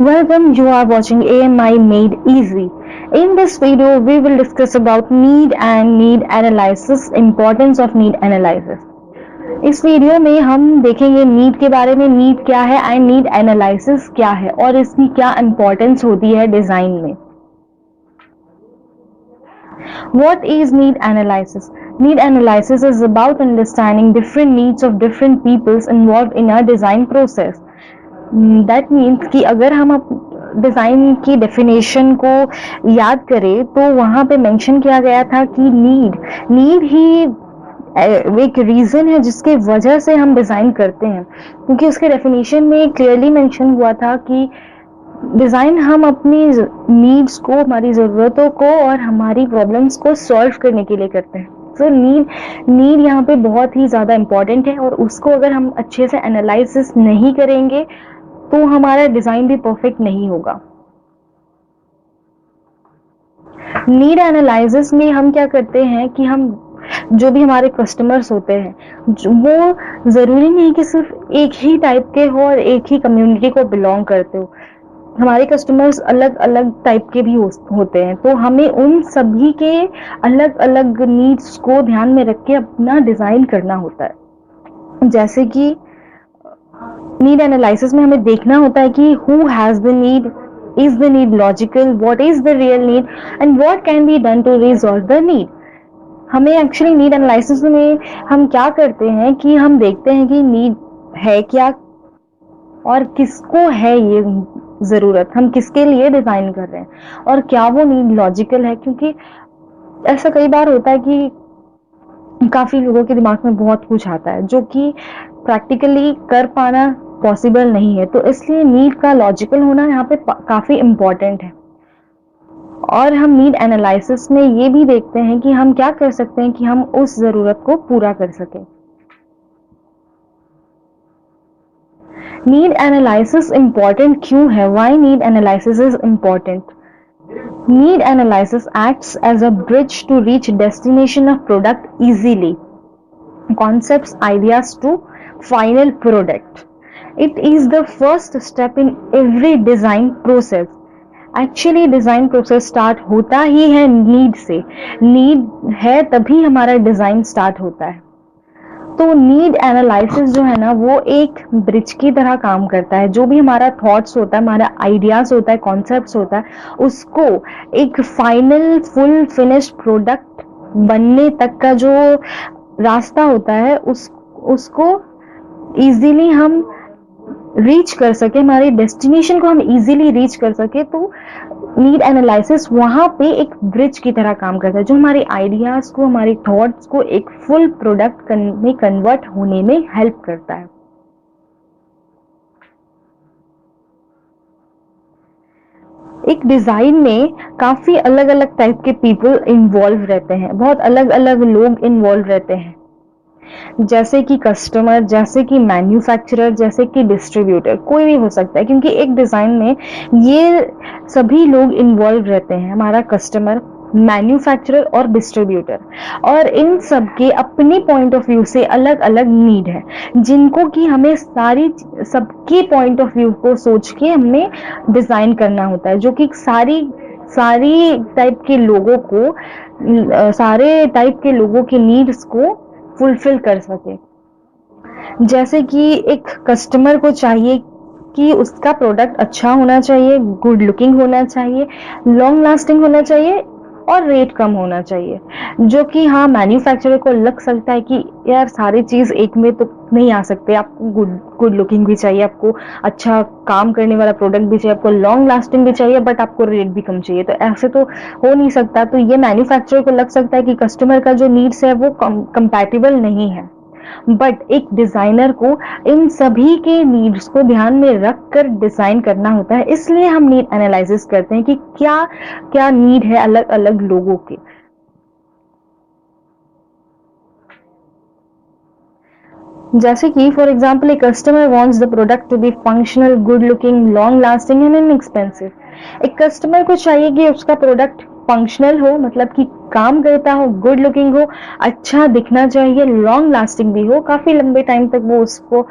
Welcome, you are watching AMI Made Easy. In this video, we will discuss about need and need analysis, importance of need analysis. इस video में हम देखेंगे need के बारे में, need क्या है एंड नीड एनालिसिस क्या है और इसकी क्या इंपॉर्टेंस होती है डिजाइन में. What is need analysis? Need analysis is about understanding different needs of different peoples involved in our design process. That means कि अगर हम डिज़ाइन की डेफिनेशन को याद करें तो वहाँ पे मेंशन किया गया था कि नीड ही एक रीज़न है जिसके वजह से हम डिज़ाइन करते हैं, क्योंकि उसके डेफिनेशन में क्लियरली मेंशन हुआ था कि डिज़ाइन हम अपनी नीड्स को, हमारी ज़रूरतों को और हमारी प्रॉब्लम्स को सॉल्व करने के लिए करते हैं. तो नीड यहाँ पे बहुत ही ज़्यादा इम्पॉर्टेंट है और उसको अगर हम अच्छे से एनालिसिस नहीं करेंगे तो हमारा डिज़ाइन भी परफेक्ट नहीं होगा. नीड एनालिसिस में हम क्या करते हैं कि हम जो भी हमारे कस्टमर्स होते हैं वो ज़रूरी नहीं कि सिर्फ एक ही टाइप के हो और एक ही कम्युनिटी को बिलोंग करते हो. हमारे कस्टमर्स अलग अलग टाइप के भी होते हैं, तो हमें उन सभी के अलग अलग नीड्स को ध्यान में रख के अपना डिज़ाइन करना होता है. जैसे कि नीड एनालिसिस में हमें देखना होता है कि who has the need, is the need logical, what is the real need and what can be done to resolve the need. हमें एक्चुअली नीड एनालिसिस में हम क्या करते हैं कि हम देखते हैं कि नीड है क्या और किसको है ये ज़रूरत, हम किसके लिए डिज़ाइन कर रहे हैं और क्या वो नीड लॉजिकल है. क्योंकि ऐसा कई बार होता है कि काफ़ी लोगों के दिमाग में बहुत कुछ आता है जो कि प्रैक्टिकली कर पाना पॉसिबल नहीं है, तो इसलिए नीड का लॉजिकल होना यहाँ पे काफ़ी इम्पॉर्टेंट है. और हम नीड एनालिसिस में ये भी देखते हैं कि हम क्या कर सकते हैं कि हम उस ज़रूरत को पूरा कर सकें. नीड एनालिसिस इम्पॉर्टेंट क्यों है? Why need analysis is important? Need analysis acts as a bridge to reach destination of product easily. Concepts, ideas to final product. It is the first step in every design process. Actually design process start होता ही है need से. Need है तभी हमारा design start होता है. तो need analysis जो है ना वो एक ब्रिज की तरह काम करता है. जो भी हमारा थॉट्स होता है, हमारा आइडियाज होता है, कॉन्सेप्ट्स होता है, उसको एक फाइनल फुल फिनिश्ड प्रोडक्ट बनने तक का जो रास्ता होता है उसको इजीली हम रीच कर सके, हमारी डेस्टिनेशन को हम इजीली रीच कर सके. तो नीड एनालिसिस वहाँ पे एक ब्रिज की तरह काम करता है जो हमारे आइडियाज को, हमारे थॉट्स को एक फुल प्रोडक्ट में कन्वर्ट होने में हेल्प करता है. एक डिज़ाइन में काफ़ी अलग अलग टाइप के पीपल इन्वॉल्व रहते हैं, बहुत अलग अलग लोग इन्वॉल्व रहते हैं, जैसे कि कस्टमर, जैसे कि मैन्युफैक्चरर, जैसे कि डिस्ट्रीब्यूटर, कोई भी हो सकता है. क्योंकि एक डिज़ाइन में ये सभी लोग इन्वॉल्व रहते हैं, हमारा कस्टमर, मैन्युफैक्चरर और डिस्ट्रीब्यूटर. और इन सब के अपने पॉइंट ऑफ व्यू से अलग अलग नीड है जिनको कि हमें सबके पॉइंट ऑफ व्यू को सोच के हमें डिज़ाइन करना होता है, जो कि सारी टाइप के लोगों को, सारे टाइप के लोगों के नीड्स को फुलफिल कर सके. जैसे कि एक कस्टमर को चाहिए कि उसका प्रोडक्ट अच्छा होना चाहिए, गुड लुकिंग होना चाहिए, लॉन्ग लास्टिंग होना चाहिए और रेट कम होना चाहिए. जो कि हाँ मैन्युफैक्चरर को लग सकता है कि यार सारी चीज़ एक में तो नहीं आ सकते, आपको गुड लुकिंग भी चाहिए, आपको अच्छा काम करने वाला प्रोडक्ट भी चाहिए, आपको लॉन्ग लास्टिंग भी चाहिए, बट आपको रेट भी कम चाहिए. तो ऐसे तो हो नहीं सकता. तो ये मैन्युफैक्चरर को लग सकता है कि कस्टमर का जो नीड्स है वो कंपैटिबल नहीं है. बट एक डिज़ाइनर को इन सभी के नीड्स को ध्यान में रख कर डिज़ाइन करना होता है. इसलिए हम नीड एनालिसिस करते हैं कि क्या क्या नीड है अलग अलग लोगों के. जैसे कि for example a customer wants the product to be functional, good looking, long lasting and inexpensive. एक कस्टमर को चाहिए कि उसका प्रोडक्ट फंक्शनल हो, मतलब कि काम करता हो, गुड लुकिंग हो, अच्छा दिखना चाहिए, लॉन्ग लास्टिंग भी हो, काफ़ी लंबे टाइम तक वो उसको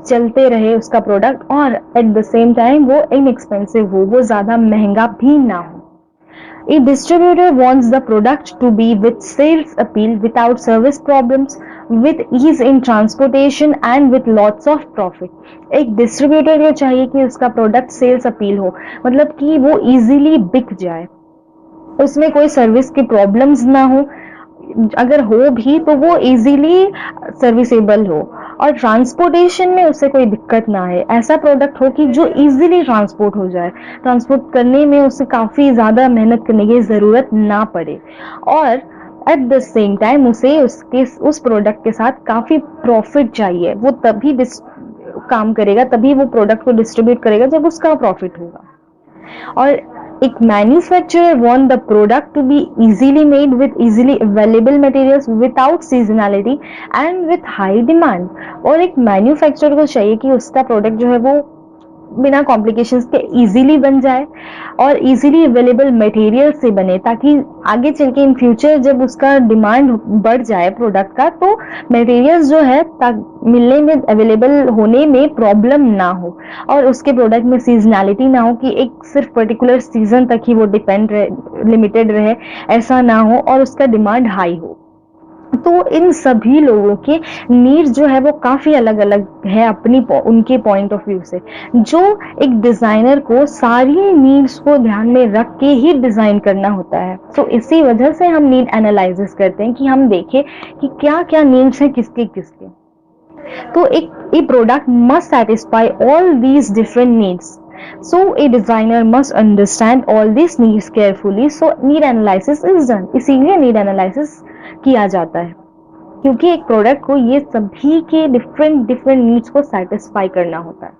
चलते रहे उसका प्रोडक्ट, और एट द सेम टाइम वो इनएक्सपेंसिव हो, वो ज़्यादा महंगा भी ना हो। A distributor wants the product to be with sales appeal, without service problems, with ease in transportation and with lots of profit. एक डिस्ट्रीब्यूटर को चाहिए कि उसका प्रोडक्ट सेल्स अपील हो, मतलब कि वो इजीली बिक जाए, उसमें कोई सर्विस की प्रॉब्लम्स ना हो, अगर हो भी तो वो इजीली सर्विसेबल हो, और ट्रांसपोर्टेशन में उससे कोई दिक्कत ना आए। ऐसा प्रोडक्ट हो कि जो इजीली ट्रांसपोर्ट हो जाए, ट्रांसपोर्ट करने में उसे काफ़ी ज़्यादा मेहनत करने की ज़रूरत ना पड़े, और एट द सेम टाइम उसे उसके उस प्रोडक्ट के साथ काफ़ी प्रॉफिट चाहिए। वो तभी काम करेगा, तभी वो प्रोडक्ट को डिस्ट्रीब्यूट करेगा जब उसका प्रॉफिट होगा। और एक manufacturer want the product to be easily made with easily available materials without seasonality and with high demand. और एक मैन्युफैक्चरर को चाहिए कि उसका प्रोडक्ट जो है वो बिना कॉम्प्लिकेशंस के इजीली बन जाए और इजीली अवेलेबल मटेरियल से बने, ताकि आगे चल के इन फ्यूचर जब उसका डिमांड बढ़ जाए प्रोडक्ट का, तो मटेरियल्स जो है मिलने में, अवेलेबल होने में प्रॉब्लम ना हो, और उसके प्रोडक्ट में सीजनैलिटी ना हो कि एक सिर्फ पर्टिकुलर सीजन तक ही वो डिपेंड रहे, लिमिटेड रहे, ऐसा ना हो, और उसका डिमांड हाई हो। तो इन सभी लोगों के नीड्स जो है वो काफ़ी अलग अलग है अपनी उनके पॉइंट ऑफ व्यू से, जो एक डिज़ाइनर को सारी नीड्स को ध्यान में रख के ही डिज़ाइन करना होता है। तो इसी वजह से हम नीड एनालिसिस करते हैं कि हम देखें कि क्या क्या नीड्स हैं किसके किसके। तो एक product must satisfy all these different needs, so a designer must understand all these needs carefully, so need analysis is done। इसीलिए नीड एनालिसिस किया जाता है, क्योंकि एक प्रोडक्ट को ये सभी के डिफरेंट डिफरेंट नीड्स को सेटिस्फाई करना होता है।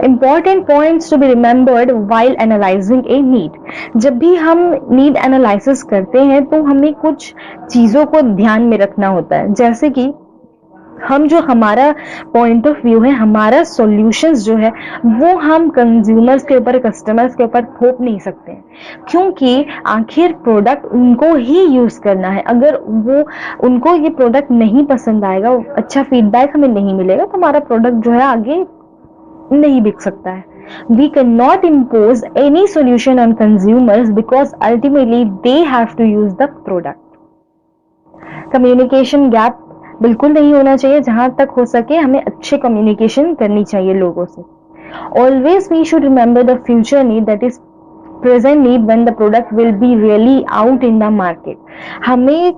Important points to be remembered while analyzing a need। जब भी हम नीड एनालिसिस करते हैं तो हमें कुछ चीज़ों को ध्यान में रखना होता है, जैसे कि हम जो हमारा पॉइंट ऑफ व्यू है, हमारा सॉल्यूशंस जो है वो हम कंज्यूमर्स के ऊपर, कस्टमर्स के ऊपर थोप नहीं सकते हैं, क्योंकि आखिर प्रोडक्ट उनको ही यूज़ करना है। अगर वो उनको ये प्रोडक्ट नहीं पसंद आएगा, अच्छा फीडबैक हमें नहीं मिलेगा, तो हमारा प्रोडक्ट जो है आगे नहीं बिक सकता है। We cannot impose any solution on consumers because ultimately they have to use the product। Communication gap बिल्कुल नहीं होना चाहिए, जहां तक हो सके हमें अच्छे कम्युनिकेशन करनी चाहिए लोगों से। Always we should remember the future need, that is present need when the product will be really out in the market. हमें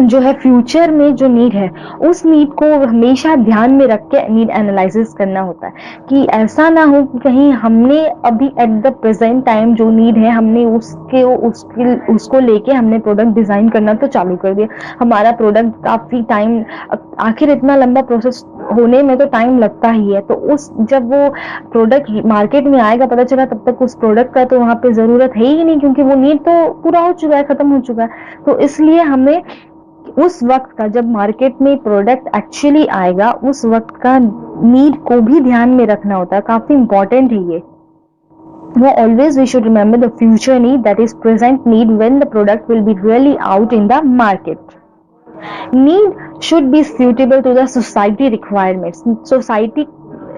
जो है फ्यूचर में जो नीड है, उस नीड को हमेशा ध्यान में रख के नीड एनालिसिस करना होता है, कि ऐसा ना हो कि कहीं हमने अभी एट द प्रेजेंट टाइम जो नीड है, हमने उसको लेके हमने प्रोडक्ट डिज़ाइन करना तो चालू कर दिया, हमारा प्रोडक्ट काफ़ी टाइम, आखिर इतना लंबा प्रोसेस होने में तो टाइम लगता ही है, तो उस जब वो प्रोडक्ट मार्केट में आएगा, पता चला तब तक उस प्रोडक्ट का तो वहाँ पे ज़रूरत है ही नहीं, क्योंकि वो नीड तो पूरा हो चुका है, ख़त्म हो चुका है। तो इसलिए हमें उस वक्त का, जब मार्केट में प्रोडक्ट एक्चुअली आएगा, उस वक्त का नीड को भी ध्यान में रखना होता है, काफी इंपॉर्टेंट है ये। वो always we should remember the future need, that is present need when the product will be really out in the market. Need should be suitable to the society requirements. Society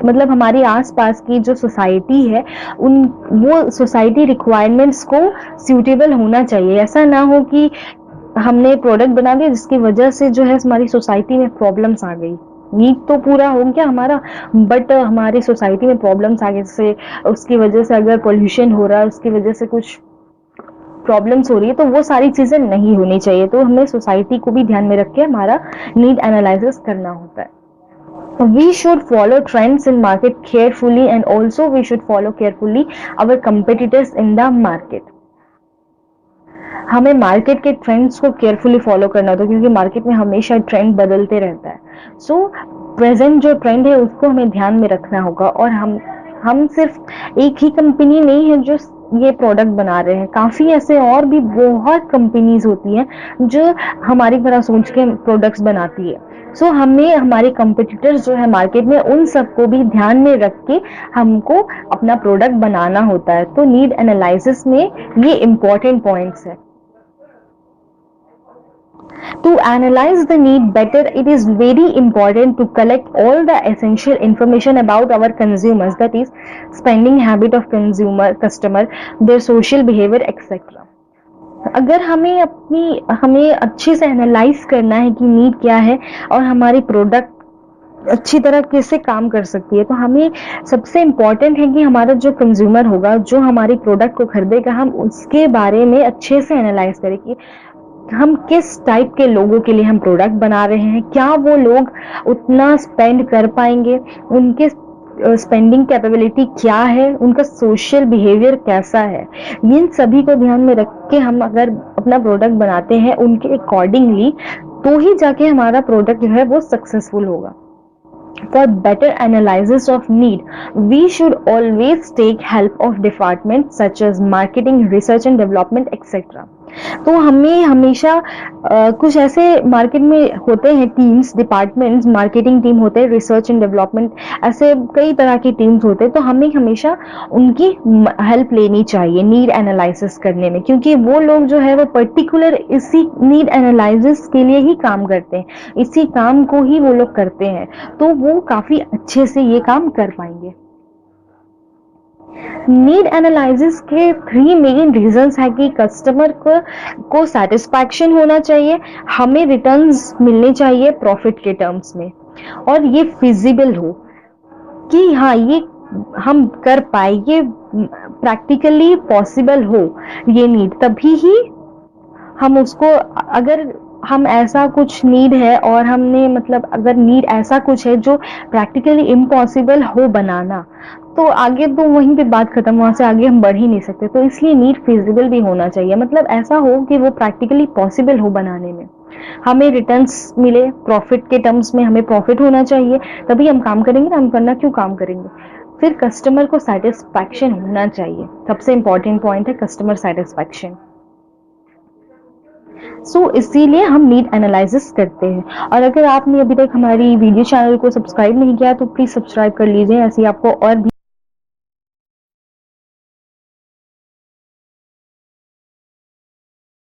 मतलब हमारे आसपास की जो society है, उन वो society requirements को suitable होना चाहिए। ऐसा ना हो कि हमने प्रोडक्ट बना दिया जिसकी वजह से जो है हमारी सोसाइटी में प्रॉब्लम्स आ गई। नीड तो पूरा हो गया हमारा, बट हमारी सोसाइटी में प्रॉब्लम्स आ गए, जैसे उसकी वजह से अगर पोल्यूशन हो रहा है, उसकी वजह से कुछ प्रॉब्लम्स हो रही है, तो वो सारी चीज़ें नहीं होनी चाहिए। तो हमें सोसाइटी को भी ध्यान में रख के हमारा नीड एनालिसिस करना होता है। We should follow trends in market carefully, and also we should follow carefully our competitors in the market। हमें मार्केट के ट्रेंड्स को केयरफुली फॉलो करना होता है, क्योंकि मार्केट में हमेशा ट्रेंड बदलते रहता है। सो प्रेजेंट जो ट्रेंड है उसको हमें ध्यान में रखना होगा। और हम सिर्फ एक ही कंपनी नहीं है जो ये प्रोडक्ट बना रहे हैं, काफ़ी ऐसे और भी बहुत कंपनीज होती हैं जो हमारी तरह सोच के प्रोडक्ट्स बनाती है। सो हमें हमारे कंपटीटर्स जो है मार्केट में, उन सबको भी ध्यान में रख के हमको अपना प्रोडक्ट बनाना होता है। तो नीड एनालिसिस में ये इम्पोर्टेंट पॉइंट्स है। To analyze the need better, it is very important to collect all the essential information about our consumers, that is spending habit of customer, their social behavior, etc. अगर हमें अच्छे से analyse करना है कि need क्या है और हमारी प्रोडक्ट अच्छी तरह कैसे काम कर सकती है, तो हमें सबसे इम्पॉर्टेंट है कि हमारा जो कंज्यूमर होगा, जो हमारी प्रोडक्ट को खरीदेगा, हम उसके बारे में अच्छे से एनालाइज करें कि हम किस टाइप के लोगों के लिए हम प्रोडक्ट बना रहे हैं, क्या वो लोग उतना स्पेंड कर पाएंगे, उनके स्पेंडिंग कैपेबिलिटी क्या है, उनका सोशल बिहेवियर कैसा है। इन सभी को ध्यान में रख के हम अगर अपना प्रोडक्ट बनाते हैं उनके अकॉर्डिंगली, तो ही जाके हमारा प्रोडक्ट जो है वो सक्सेसफुल होगा। For better analysis of need, we should always take help of departments such as marketing, research and development, etc. तो हमें हमेशा कुछ ऐसे मार्केट में होते हैं टीम्स, डिपार्टमेंट्स, मार्केटिंग टीम होते हैं, रिसर्च एंड डेवलपमेंट, ऐसे कई तरह की टीम्स होते हैं, तो हमें हमेशा उनकी हेल्प लेनी चाहिए नीड एनालिसिस करने में, क्योंकि वो लोग जो है वो पर्टिकुलर इसी नीड एनालिसिस के लिए ही काम करते हैं, इसी काम को ही वो लोग करते हैं, तो वो काफी अच्छे से ये काम कर पाएंगे। नीड एनालिसिस के 3 मेन रीजंस है कि कस्टमर को सेटिस्फैक्शन होना चाहिए, हमें रिटर्न्स मिलने चाहिए प्रॉफिट के टर्म्स में, और ये फिजिबल हो कि हाँ ये हम कर पाए, ये प्रैक्टिकली पॉसिबल हो ये नीड, तभी ही हम उसको, अगर हम ऐसा कुछ नीड है और हमने मतलब अगर नीड ऐसा कुछ है जो प्रैक्टिकली इम्पॉसिबल हो बनाना, तो आगे तो वहीं पे बात खत्म, वहां से आगे हम बढ़ ही नहीं सकते। तो इसलिए नीड फिजिबल भी होना चाहिए, मतलब ऐसा हो कि वो प्रैक्टिकली पॉसिबल हो बनाने में, हमें रिटर्न्स मिले, प्रॉफिट के टर्म्स में हमें प्रॉफिट होना चाहिए, तभी हम काम करेंगे, हम करना क्यों काम करेंगे। फिर कस्टमर को सेटिस्फैक्शन होना चाहिए, सबसे इंपॉर्टेंट पॉइंट है कस्टमर सेटिस्फैक्शन। इसीलिए हम नीड एनालिसिस करते हैं। और अगर आपने अभी तक हमारी वीडियो चैनल को सब्सक्राइब नहीं किया तो प्लीज सब्सक्राइब कर लीजिए, ऐसे आपको और भी